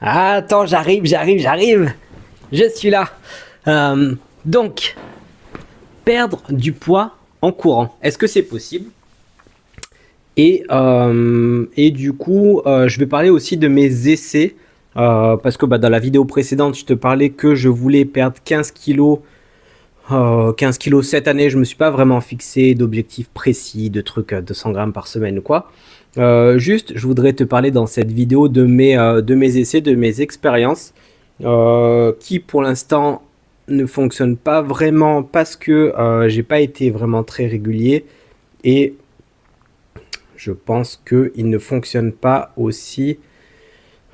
Ah, attends, j'arrive. Je suis là. Donc, perdre du poids en courant, est-ce que c'est possible? Et du coup, je vais parler aussi de mes essais. Parce que dans la vidéo précédente, je te parlais que je voulais perdre 15 kilos. 15 kilos cette année, je me suis pas vraiment fixé d'objectifs précis, de trucs 200 grammes par semaine ou quoi. Juste, je voudrais te parler dans cette vidéo de mes essais, de mes expériences, qui pour l'instant ne fonctionnent pas vraiment parce que j'ai pas été vraiment très régulier et je pense qu'ils ne fonctionnent pas aussi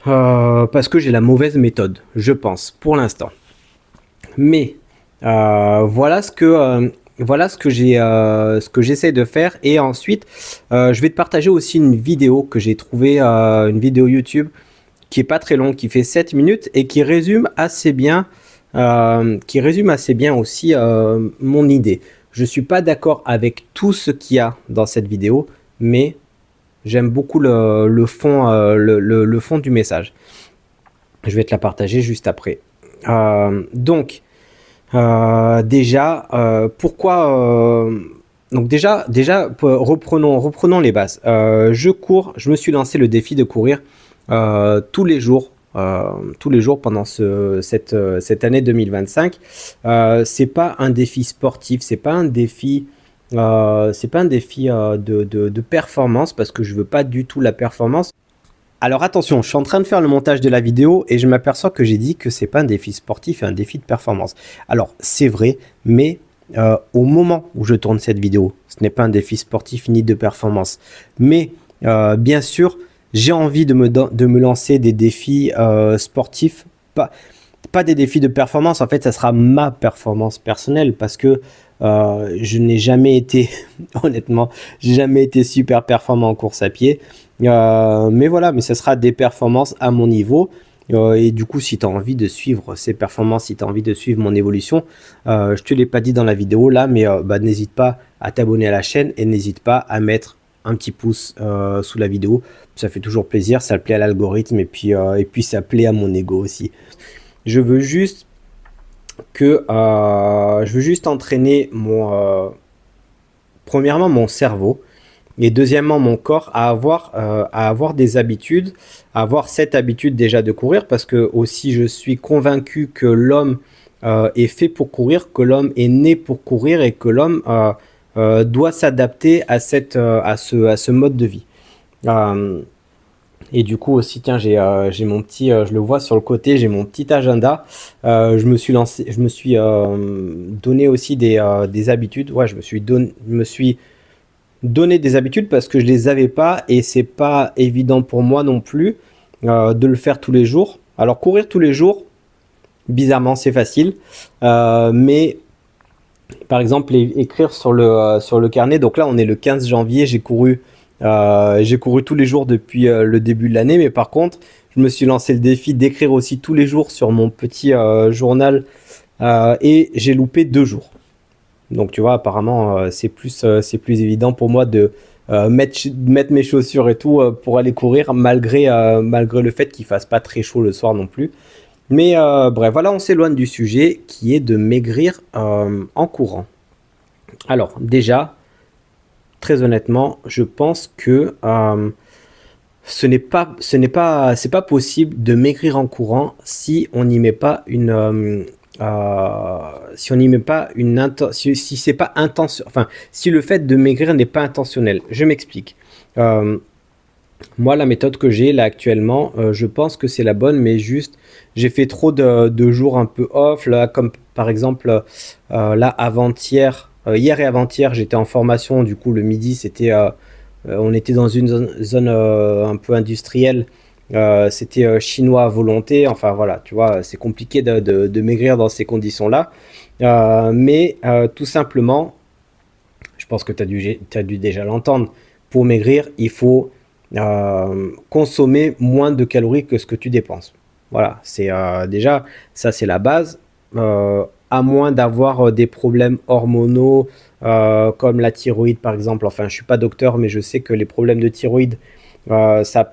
parce que j'ai la mauvaise méthode, je pense, pour l'instant. Mais voilà ce que j'essaie de faire. Et ensuite, je vais te partager aussi une vidéo que j'ai trouvée, une vidéo YouTube qui est pas très longue, qui fait 7 minutes et qui résume assez bien aussi mon idée. Je suis pas d'accord avec tout ce qu'il y a dans cette vidéo, mais j'aime beaucoup le fond, le fond du message. Je vais te la partager juste après. Donc, déjà, pourquoi donc déjà, reprenons les bases. Je cours, je me suis lancé le défi de courir tous les jours pendant cette année 2025. C'est pas un défi sportif, c'est pas un défi de performance parce que je veux pas du tout la performance. Alors attention, je suis en train de faire le montage de la vidéo et je m'aperçois que j'ai dit que c'est pas un défi sportif et un défi de performance. Alors c'est vrai, mais au moment où je tourne cette vidéo, ce n'est pas un défi sportif ni de performance. Mais bien sûr, j'ai envie de me lancer des défis sportifs, pas des défis de performance. En fait, ça sera ma performance personnelle parce que je n'ai jamais été, honnêtement, j'ai jamais été super performant en course à pied. Mais voilà, mais ce sera des performances à mon niveau. Et du coup, si tu as envie de suivre ces performances, si tu as envie de suivre mon évolution, je te l'ai pas dit dans la vidéo là, mais n'hésite pas à t'abonner à la chaîne et n'hésite pas à mettre un petit pouce sous la vidéo. Ça fait toujours plaisir, ça plaît à l'algorithme et puis ça plaît à mon ego aussi. Je veux juste entraîner premièrement mon cerveau et deuxièmement mon corps à avoir des habitudes, à avoir cette habitude déjà de courir parce que aussi je suis convaincu que l'homme est fait pour courir, que l'homme est né pour courir et que l'homme doit s'adapter à ce mode de vie. Et du coup aussi, tiens, j'ai mon petit, je le vois sur le côté, j'ai mon petit agenda. Je me suis donné aussi des habitudes. Ouais, je me suis donné des habitudes parce que je les avais pas et c'est pas évident pour moi non plus de le faire tous les jours. Alors courir tous les jours, bizarrement, c'est facile, mais par exemple écrire sur le carnet. Donc là, on est le 15 janvier, j'ai couru tous les jours depuis le début de l'année, mais par contre, je me suis lancé le défi d'écrire aussi tous les jours sur mon petit journal et j'ai loupé 2 jours. Donc tu vois, apparemment, c'est plus évident pour moi de mettre mes chaussures et tout pour aller courir malgré le fait qu'il fasse pas très chaud le soir non plus. Mais bref, voilà, on s'éloigne du sujet qui est de maigrir en courant. Alors déjà, très honnêtement, je pense que c'est pas possible de maigrir en courant si on n'y met pas si on n'y met pas si c'est pas intention, enfin, si le fait de maigrir n'est pas intentionnel. Je m'explique. Moi, la méthode que j'ai là actuellement, je pense que c'est la bonne, mais juste, j'ai fait trop de jours un peu off, là, comme par exemple, là, hier et avant-hier, j'étais en formation, du coup, le midi, on était dans une zone un peu industrielle, c'était chinois à volonté, enfin voilà, tu vois, c'est compliqué de maigrir dans ces conditions-là, mais tout simplement, je pense que t'as dû déjà l'entendre, pour maigrir, il faut consommer moins de calories que ce que tu dépenses. Voilà, c'est déjà, ça c'est la base. À moins d'avoir des problèmes hormonaux comme la thyroïde par exemple. Enfin, je suis pas docteur, mais je sais que les problèmes de thyroïde, ça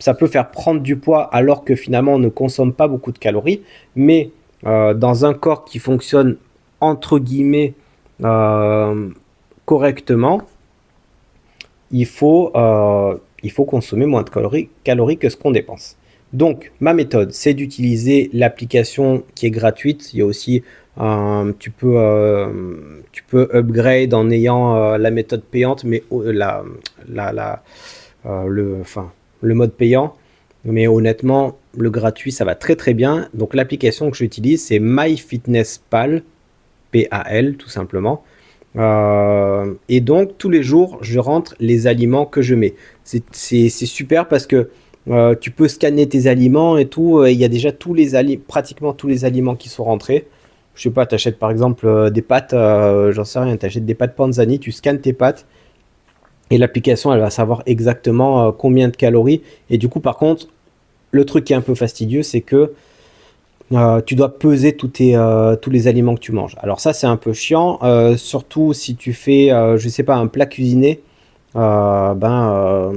ça peut faire prendre du poids alors que finalement on ne consomme pas beaucoup de calories, mais dans un corps qui fonctionne entre guillemets correctement, il faut consommer moins de calories que ce qu'on dépense. Donc, ma méthode, c'est d'utiliser l'application qui est gratuite. Il y a aussi, tu peux upgrade en ayant la méthode payante, mais le mode payant. Mais honnêtement, le gratuit, ça va très très bien. Donc, l'application que j'utilise, c'est MyFitnessPal, PAL tout simplement. Et donc tous les jours je rentre les aliments que je mets. C'est super parce que tu peux scanner tes aliments et tout, il y a déjà pratiquement tous les aliments qui sont rentrés. Je sais pas, tu achètes par exemple des pâtes, j'en sais rien, tu achètes des pâtes Panzani, tu scannes tes pâtes et l'application elle va savoir exactement combien de calories. Et du coup par contre le truc qui est un peu fastidieux, c'est que tu dois peser tous les aliments que tu manges. Alors ça c'est un peu chiant, surtout si tu fais, je sais pas, un plat cuisiné. Voilà,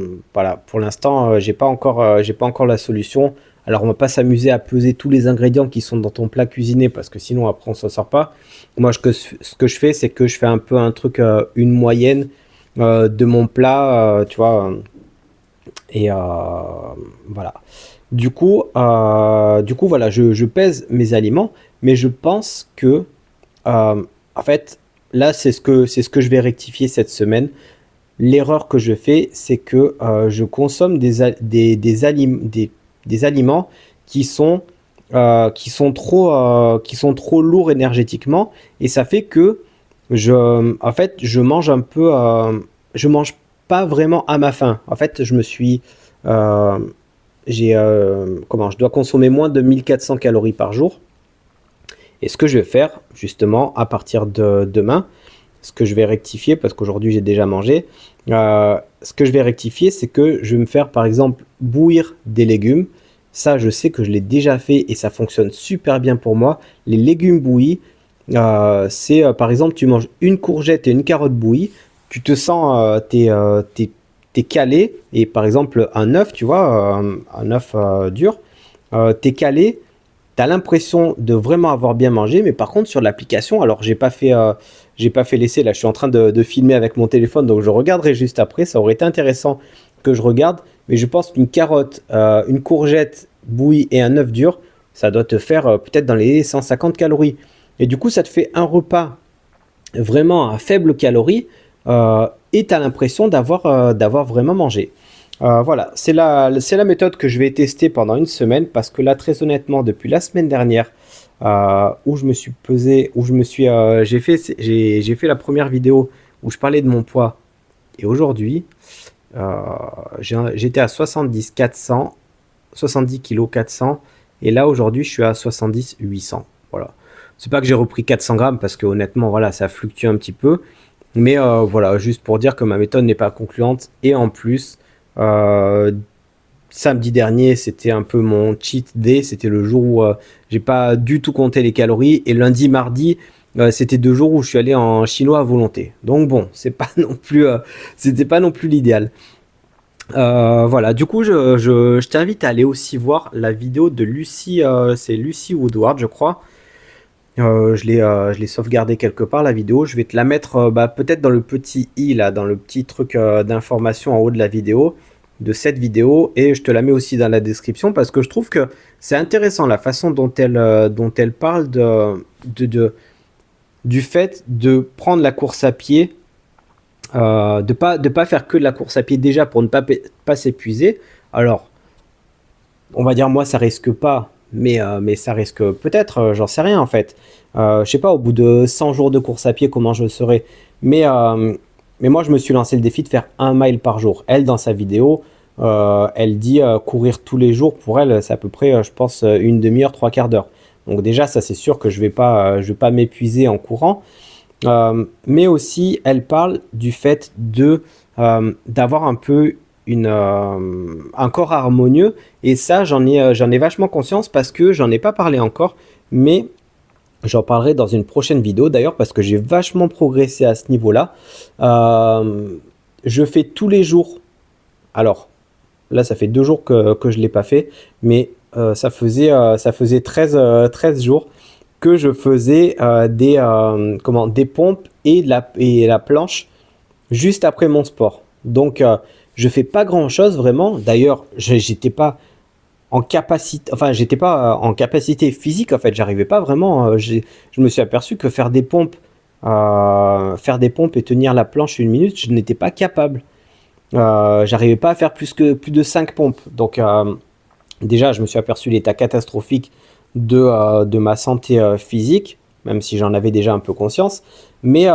pour l'instant j'ai pas encore la solution. Alors on va pas s'amuser à peser tous les ingrédients qui sont dans ton plat cuisiné parce que sinon après on s'en sort pas. Moi ce que je fais, c'est que je fais un peu un truc, une moyenne de mon plat, tu vois, et voilà. Du coup, voilà, je pèse mes aliments, mais je pense que, en fait, là, c'est ce que je vais rectifier cette semaine. L'erreur que je fais, c'est que je consomme des aliments qui sont trop lourds énergétiquement, et ça fait que en fait, je mange pas vraiment à ma faim. En fait, euh, je dois consommer moins de 1400 calories par jour. Et ce que je vais faire, justement, à partir de demain, ce que je vais rectifier, parce qu'aujourd'hui j'ai déjà mangé, ce que je vais rectifier, c'est que je vais me faire, par exemple, bouillir des légumes. Ça, je sais que je l'ai déjà fait et ça fonctionne super bien pour moi. Les légumes bouillis, c'est, par exemple, tu manges une courgette et une carotte bouillie, tu te sens, t'es calé, et par exemple un œuf, tu vois, un œuf dur, t'es calé, t'as l'impression de vraiment avoir bien mangé, mais par contre sur l'application, alors j'ai pas fait l'essai, là je suis en train de filmer avec mon téléphone, donc je regarderai juste après, ça aurait été intéressant que je regarde, mais je pense qu'une carotte, une courgette bouillie et un œuf dur, ça doit te faire peut-être dans les 150 calories. Et du coup, ça te fait un repas vraiment à faible calorie, et tu as l'impression d'avoir vraiment mangé. Voilà, c'est la méthode que je vais tester pendant une semaine parce que là, très honnêtement, depuis la semaine dernière, où je me suis pesé, j'ai fait la première vidéo où je parlais de mon poids, et aujourd'hui, j'étais à 70 400, 70 kg 400, et là aujourd'hui je suis à 70 800. Voilà. C'est pas que j'ai repris 400 grammes parce que honnêtement voilà, ça fluctue un petit peu, mais voilà, juste pour dire que ma méthode n'est pas concluante. Et en plus, euh, samedi dernier c'était un peu mon cheat day, c'était le jour où j'ai pas du tout compté les calories, et lundi mardi c'était 2 jours où je suis allé en chinois à volonté. Donc bon, c'était pas non plus l'idéal. Voilà, du coup, je t'invite à aller aussi voir la vidéo de Lucy, c'est Lucy Woodward, je crois. Je l'ai sauvegardé quelque part, la vidéo. Je vais te la mettre peut-être dans le petit i, là, dans le petit truc d'information en haut de la vidéo, de cette vidéo, et je te la mets aussi dans la description parce que je trouve que c'est intéressant la façon dont elle parle du fait de prendre la course à pied, de pas faire que de la course à pied déjà pour ne pas s'épuiser. Alors, on va dire moi ça risque pas, mais ça risque peut-être, j'en sais rien en fait. Je sais pas, au bout de 100 jours de course à pied comment je serai. Mais moi je me suis lancé le défi de faire 1 mile par jour. Elle, dans sa vidéo, elle dit courir tous les jours, pour elle c'est à peu près je pense une demi-heure, trois quarts d'heure. Donc déjà ça c'est sûr que je vais pas m'épuiser en courant. Mais aussi, elle parle du fait d'avoir un peu un corps harmonieux. Et ça, j'en ai vachement conscience parce que j'en ai pas parlé encore. Mais j'en parlerai dans une prochaine vidéo d'ailleurs parce que j'ai vachement progressé à ce niveau-là. Je fais tous les jours. Alors, Là, ça fait 2 jours que je l'ai pas fait, mais ça faisait 13 jours que je faisais des pompes et la planche juste après mon sport. Donc, je fais pas grand-chose vraiment. D'ailleurs, j'étais pas en capacité, enfin, j'étais pas en capacité physique. En fait, j'arrivais pas vraiment. Je me suis aperçu que faire des pompes et tenir la planche 1 minute, je n'étais pas capable. J'arrivais pas à faire plus de 5 pompes. Donc, déjà, je me suis aperçu l'état catastrophique de ma santé physique, même si j'en avais déjà un peu conscience. Mais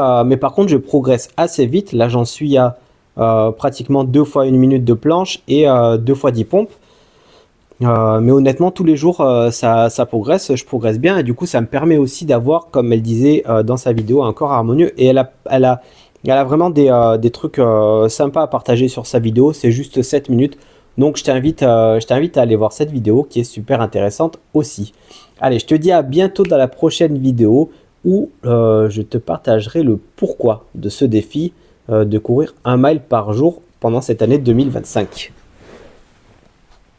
par contre, je progresse assez vite. Là, j'en suis à pratiquement 2 fois 1 minute de planche et 2 fois 10 pompes. Mais honnêtement, tous les jours, ça progresse, je progresse bien. Et du coup, ça me permet aussi d'avoir, comme elle disait dans sa vidéo, un corps harmonieux. Et elle a vraiment des trucs sympas à partager sur sa vidéo. C'est juste 7 minutes. Donc, je t'invite à aller voir cette vidéo qui est super intéressante aussi. Allez, je te dis à bientôt dans la prochaine vidéo où je te partagerai le pourquoi de ce défi de courir 1 mile par jour pendant cette année 2025.